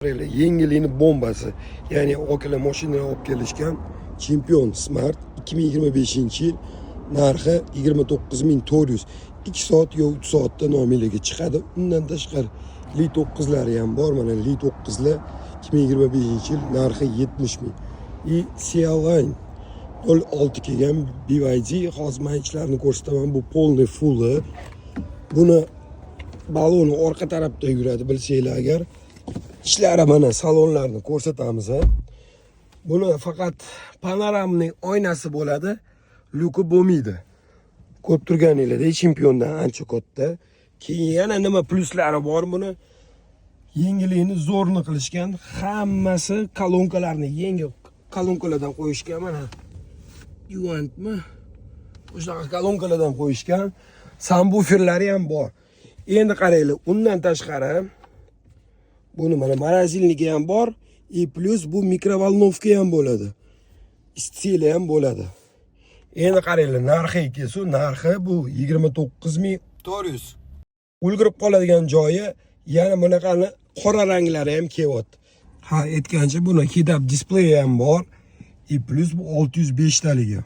Yengilini bombasi, ya'ni okalar mashinalar olib kelishgan Chempion Smart 2025-yil narxi 29.400, 2 soat yo 3 soatda nomiliga chiqadi. Undan tashqari Li 9'lari ham bor. Mana Li 9'lar 2025-yil narxi 70.000. C-Line 06 kelgan BYD, hozir men ichlarini ko'rsataman. Bu polni fulli. Buni baloni orqa tarafda yuradi, bilsanglar agar. İçlari mana salonlarni ko'rsatamiz. Buni faqat panoramning oynasi bo'ladi, luki bo'lmaydi. Ko'rib turganingizda Championdan ancha katta. Keyin yana nima pluslari bor buni? Yengillikni zo'rni qilishgan. Hammasi kolonkalarni yengil kolonkalardan qo'yishgan mana. Yuantmi? O'shaqa kolonkalardan qo'yishgan. Subwooferlari ham bor. Endi qaranglar, undan tashqari buni mana morozilniki ham bor, plus bu mikrovolnovka ham bo'ladi. Isitseli ham bo'ladi. Endi qaranglar, narxiga kelsa, narxi bu 29.400. Ulgurib qoladigan joyi yana bunaqani qora ranglari ham kelyapti. Ha, aytgancha buni head-up displeyi ham bor. Plus bu 605 taligi.